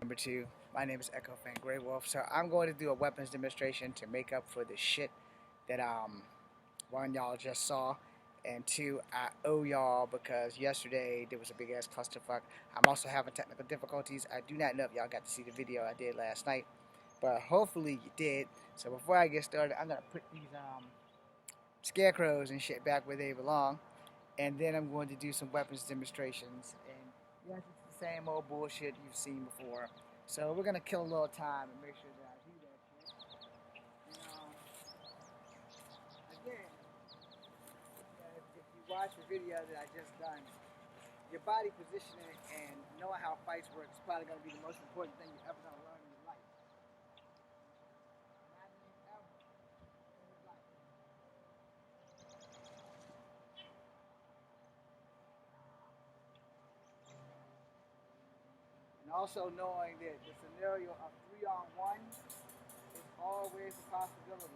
Number two, my name is Echo Fan Grey Wolf. So I'm going to do a weapons demonstration to make up for the shit that one y'all just saw, and two, I owe y'all because yesterday there was a big ass clusterfuck. I'm also having technical difficulties. I do not know if y'all got to see the video I did last night, but hopefully you did. So before I get started, I'm gonna put these scarecrows and shit back where they belong, and then I'm going to do some weapons demonstrations. And yes, it's the same old bullshit you've seen before. So we're gonna kill a little time and make sure that I do that shit. And again, if you watch the video that I just done, your body positioning and knowing how fights work is probably gonna be the most important thing you're ever gonna learn in your life. And I mean ever in your life. And also knowing that the scenario of 3-on-1 is always a possibility.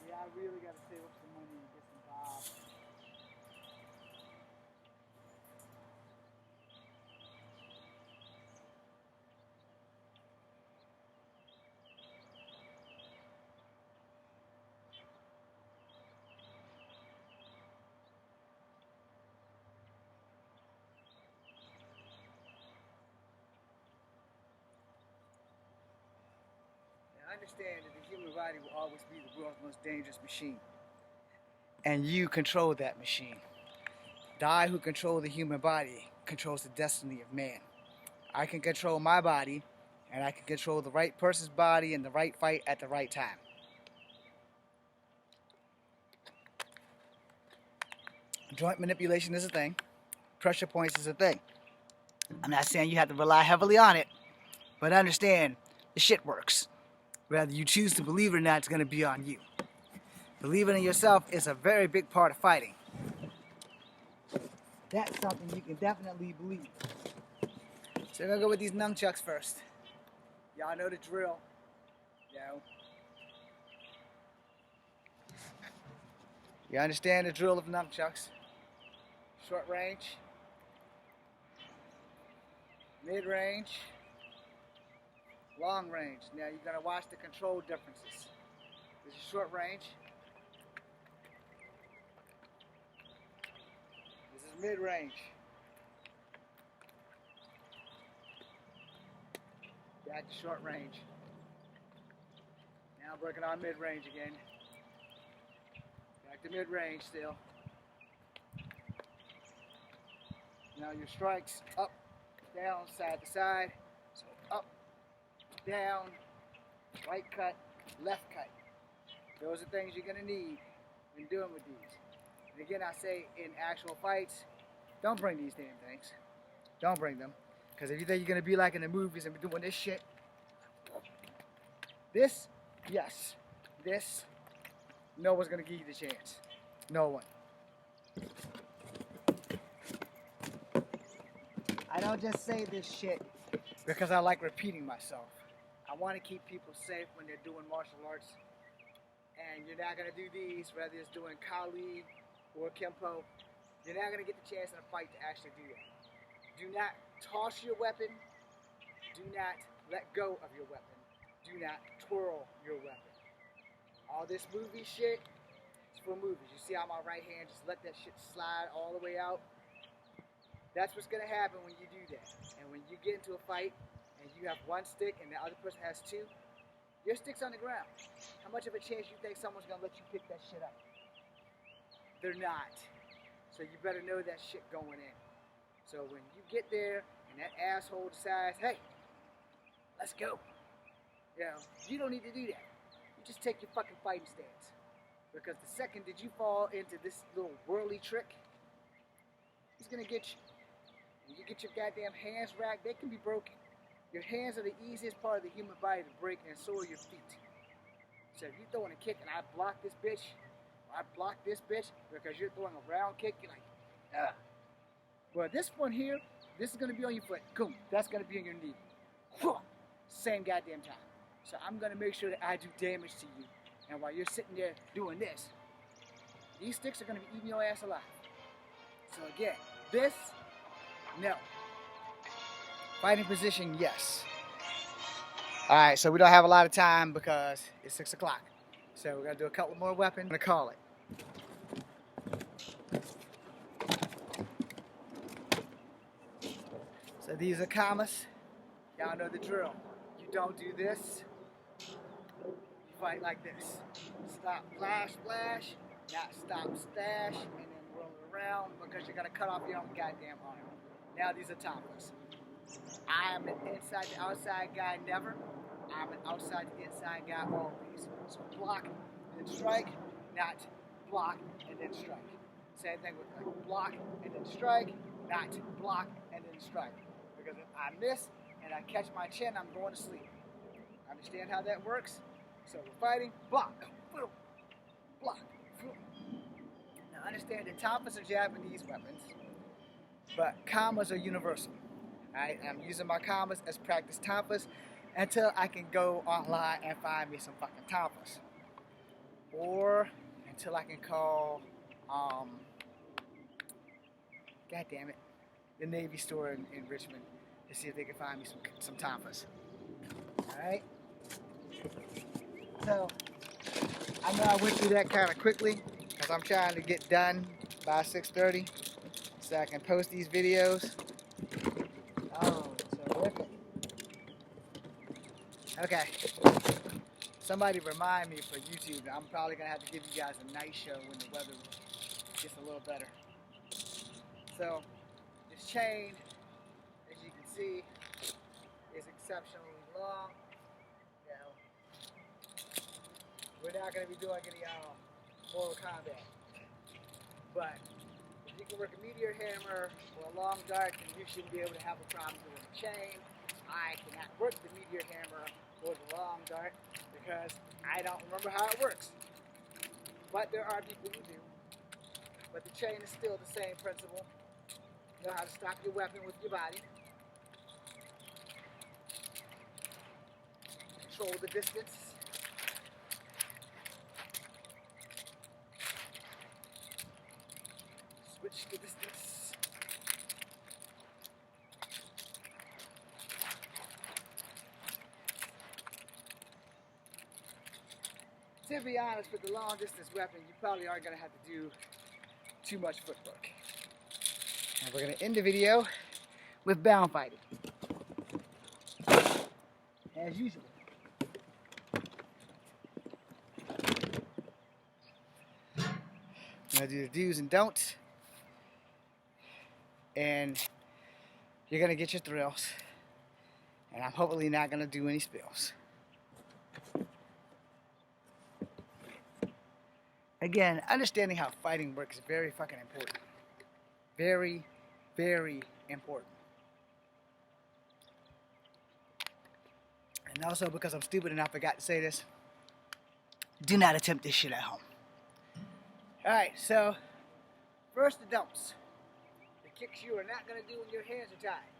Yeah, I really gotta save up some money and get some Bob. I understand that the human body will always be the world's most dangerous machine. And you control that machine. The I who control the human body controls the destiny of man. I can control my body, and I can control the right person's body in the right fight at the right time. Joint manipulation is a thing. Pressure points is a thing. I'm not saying you have to rely heavily on it, but understand the shit works. Whether you choose to believe it or not, it's going to be on you. Believing in yourself is a very big part of fighting. That's something you can definitely believe. So we're going to go with these nunchucks first. Y'all know the drill. You understand the drill of nunchucks. Short range, mid-range, long range. Now you're going to watch the control differences. This is short range. This is mid-range. Back to short range. Now I'm working on mid-range again. Back to mid-range still. Now your strikes up, down, side to side. So up, down, right cut, left cut. Those are things you're gonna need when doing with these. And again, I say in actual fights, don't bring these damn things. Don't bring them. Because if you think you're gonna be like in the movies and be doing this shit, this, yes. This, no one's gonna give you the chance. No one. I don't just say this shit because I like repeating myself. I want to keep people safe when they're doing martial arts. And you're not going to do these, whether it's doing Kali or Kempo. You're not going to get the chance in a fight to actually do that. Do not toss your weapon. Do not let go of your weapon. Do not twirl your weapon. All this movie shit is for movies. You see how my right hand just let that shit slide all the way out? That's what's going to happen when you do that. And when you get into a fight and you have one stick and the other person has two, your stick's on the ground. How much of a chance you think someone's going to let you pick that shit up? They're not. So you better know that shit going in. So when you get there and that asshole decides, hey, let's go. You don't need to do that. You just take your fucking fighting stance. Because the second that you fall into this little whirly trick, he's going to get you. When you get your goddamn hands racked, they can be broken. Your hands are the easiest part of the human body to break, and so are your feet. So if you're throwing a kick and I block this bitch, or I block this bitch because you're throwing a round kick, you're like, ugh. But this one here, This is going to be on your foot. Boom. That's going to be on your knee. Whew. Same goddamn time. So I'm going to make sure that I do damage to you. And while you're sitting there doing this, these sticks are going to be eating your ass alive. So again, this, no. Fighting position, yes. Alright, so we don't have a lot of time because it's 6 o'clock. So we're going to do a couple more weapons. I'm going to call it. So these are commas. Y'all know the drill. You don't do this. You fight like this. Stop, flash, splash. Not stop, stash, and then roll it around because you're going to cut off your own goddamn arm. Now these are topless. I am an inside to outside guy never. I'm an outside to inside guy always. So block, then strike, not block, and then strike. Same thing with like block, and then strike, not block, and then strike. Because if I miss and I catch my chin, I'm going to sleep. Understand how that works? So we're fighting, block, block. Now understand that tapas are Japanese weapons, but commas are universal. Alright, I'm using my commas as practice tapas until I can go online and find me some fucking tapas. Or until I can call, God damn it, the Navy store in Richmond to see if they can find me some tapas. Alright? So, I know I went through that kind of quickly because I'm trying to get done by 6:30 so I can post these videos. Oh, terrific. Okay. Somebody remind me for YouTube. I'm probably going to have to give you guys a night show when the weather gets a little better. So, this chain, as you can see, is exceptionally long. You know, we're not going to be doing any Mortal Kombat. But if you can work a meteor hammer or a long dart, then you should be able to have a problem doing a chain. I cannot work the meteor hammer or the long dart because I don't remember how it works. But there are people who do. But the chain is still the same principle. You know how to stop your weapon with your body. Control the distance. Switch the distance. To be honest, with the long distance weapon, you probably aren't going to have to do too much footwork. And we're going to end the video with bound fighting. As usual. I'm going to do the do's and don'ts. And you're going to get your thrills. And I'm hopefully not going to do any spills. Again, understanding how fighting works is very fucking important. Very, very important. And also, because I'm stupid and I forgot to say this, do not attempt this shit at home. Alright, so, first the don'ts. The kicks you are not going to do when your hands are tied.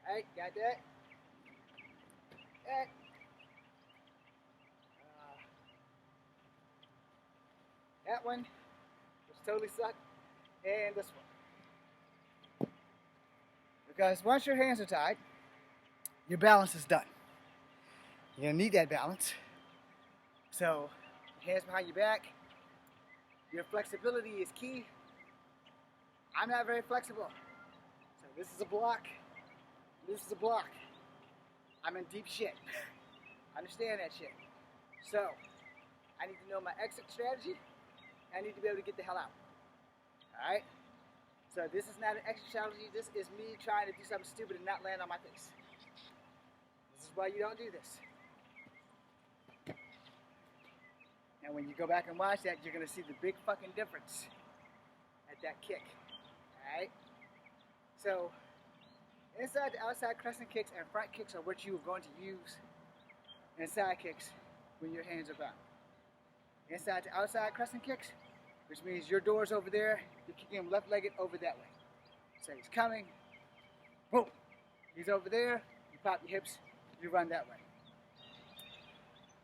Alright, got that? That. That one, which totally sucked, and this one. Because once your hands are tied, your balance is done. You're going to need that balance. So, hands behind your back. Your flexibility is key. I'm not very flexible. So this is a block. This is a block. I'm in deep shit. Understand that shit. So, I need to know my exit strategy. I need to be able to get the hell out. Alright? So this is not an exit strategy. This is me trying to do something stupid and not land on my face. This is why you don't do this. And when you go back and watch that, you're going to see the big fucking difference at that kick. Alright? So, inside to outside crescent kicks and front kicks are what you are going to use. And side kicks when your hands are bound. Inside to outside crescent kicks, which means your door's over there, you're kicking him left-legged over that way. So he's coming, boom, he's over there, you pop your hips, you run that way.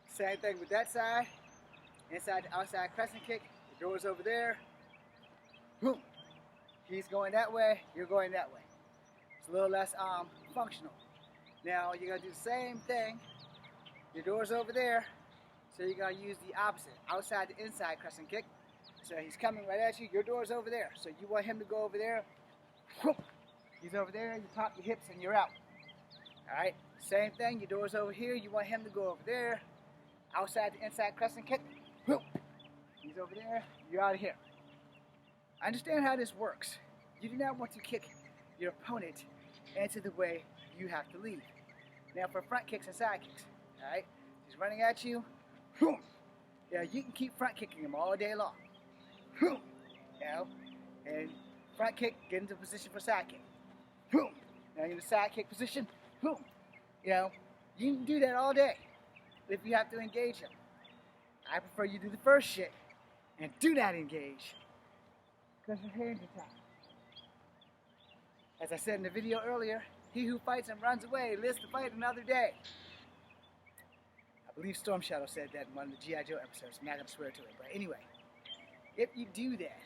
Same thing with that side, inside to outside crescent kick, the door's over there, boom, he's going that way, you're going that way. It's a little less functional. Now you're gonna do the same thing, your door's over there, so you're gonna use the opposite, outside to inside crescent kick. So he's coming right at you, your door's over there. So you want him to go over there, whoop, he's over there, you pop your hips and you're out. Alright, same thing, your door's over here, you want him to go over there, outside to inside crescent kick, whoop, he's over there, you're out of here. I understand how this works. You do not want to kick your opponent into the way you have to leave. Now for front kicks and side kicks, alright, he's running at you, boom. Yeah, you can keep front kicking him all day long. You know, and front kick, get into position for side kick. Boom. Now you're in the side kick position. Boom. You know, you can do that all day if you have to engage him. I prefer you do the first shit and do not engage because your hands are tied. As I said in the video earlier, he who fights and runs away lives to fight another day. I believe Storm Shadow said that in one of the G.I. Joe episodes. I'm not going to swear to it, but anyway. If you do that,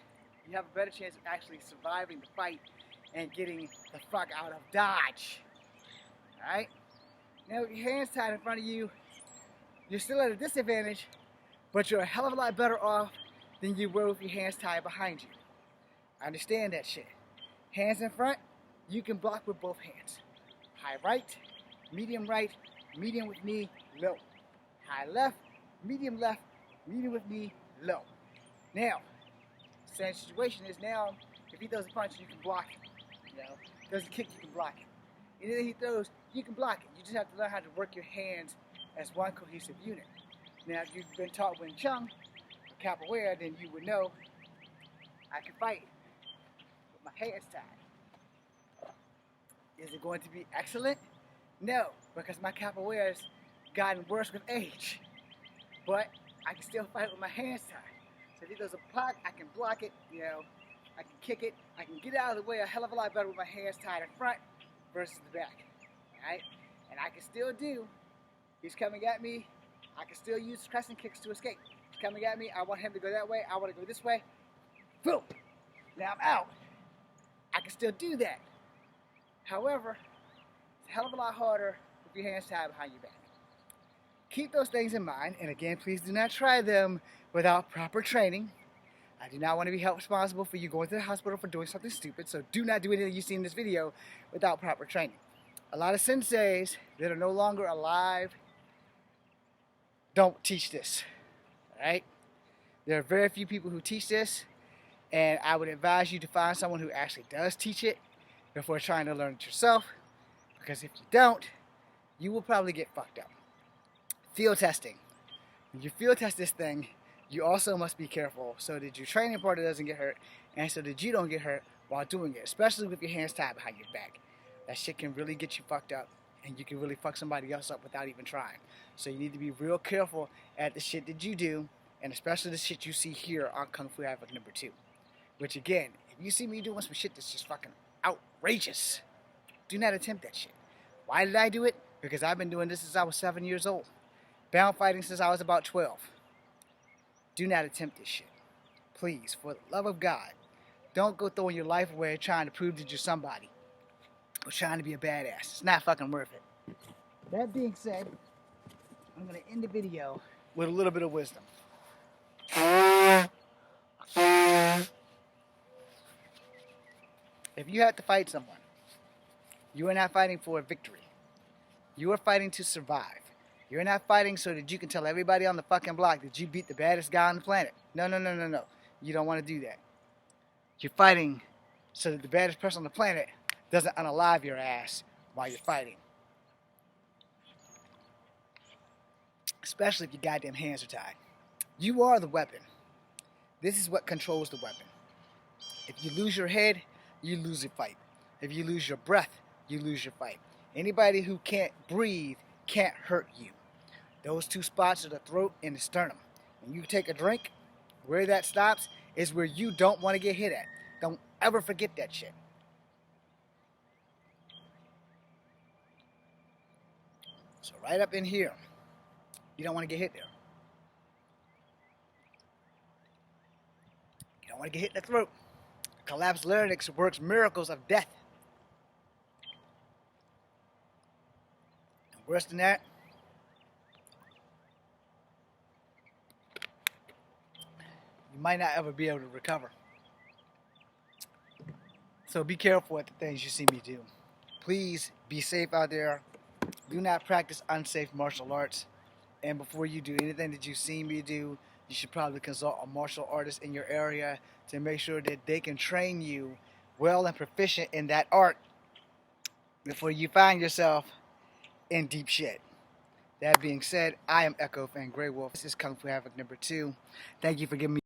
you have a better chance of actually surviving the fight and getting the fuck out of Dodge. Alright? Now with your hands tied in front of you, you're still at a disadvantage, but you're a hell of a lot better off than you were with your hands tied behind you. I understand that shit. Hands in front, you can block with both hands. High right, medium with knee, low. High left, medium with knee, low. Now, same situation is now, if he throws a punch, you can block it. You know, throws a kick, you can block it. Anything he throws, you can block it. You just have to learn how to work your hands as one cohesive unit. Now, if you've been taught Wing Chun or Capoeira, then you would know I can fight with my hands tied. Is it going to be excellent? No, because my Capoeira has gotten worse with age. But I can still fight with my hands tied. So if he does a puck, I can block it, you know, I can kick it, I can get out of the way a hell of a lot better with my hands tied in front versus the back, alright? And I can still do, he's coming at me, I can still use crescent kicks to escape. He's coming at me, I want him to go that way, I want to go this way, boom, now I'm out. I can still do that. However, it's a hell of a lot harder with your hands tied behind your back. Keep those things in mind, and again, please do not try them without proper training. I do not want to be held responsible for you going to the hospital for doing something stupid, so do not do anything you see in this video without proper training. A lot of senseis that are no longer alive don't teach this, alright? There are very few people who teach this, and I would advise you to find someone who actually does teach it before trying to learn it yourself, because if you don't, you will probably get fucked up. Field testing. When you field test this thing, you also must be careful so that your training partner doesn't get hurt and so that you don't get hurt while doing it, especially with your hands tied behind your back. That shit can really get you fucked up and you can really fuck somebody else up without even trying. So you need to be real careful at the shit that you do, and especially the shit you see here on Kung Fu Havoc number 2. Which again, if you see me doing some shit that's just fucking outrageous, do not attempt that shit. Why did I do it? Because I've been doing this since I was 7 years old. Bound fighting since I was about 12. Do not attempt this shit. Please, for the love of God, don't go throwing your life away trying to prove that you're somebody. Or trying to be a badass. It's not fucking worth it. That being said, I'm going to end the video with a little bit of wisdom. If you have to fight someone, you are not fighting for a victory. You are fighting to survive. You're not fighting so that you can tell everybody on the fucking block that you beat the baddest guy on the planet. No. You don't want to do that. You're fighting so that the baddest person on the planet doesn't unalive your ass while you're fighting. Especially if your goddamn hands are tied. You are the weapon. This is what controls the weapon. If you lose your head, you lose your fight. If you lose your breath, you lose your fight. Anybody who can't breathe can't hurt you. Those two spots are the throat and the sternum. When you take a drink, where that stops is where you don't want to get hit at. Don't ever forget that shit. So right up in here, you don't want to get hit there. You don't want to get hit in the throat. Collapsed larynx works miracles of death. And worse than that, you might not ever be able to recover. So be careful with the things you see me do. Please be safe out there. Do not practice unsafe martial arts. And before you do anything that you see me do, you should probably consult a martial artist in your area to make sure that they can train you well and proficient in that art before you find yourself in deep shit. That being said, I am Echo Fan Grey Wolf. This is Kung Fu Havoc number 2. Thank you for giving me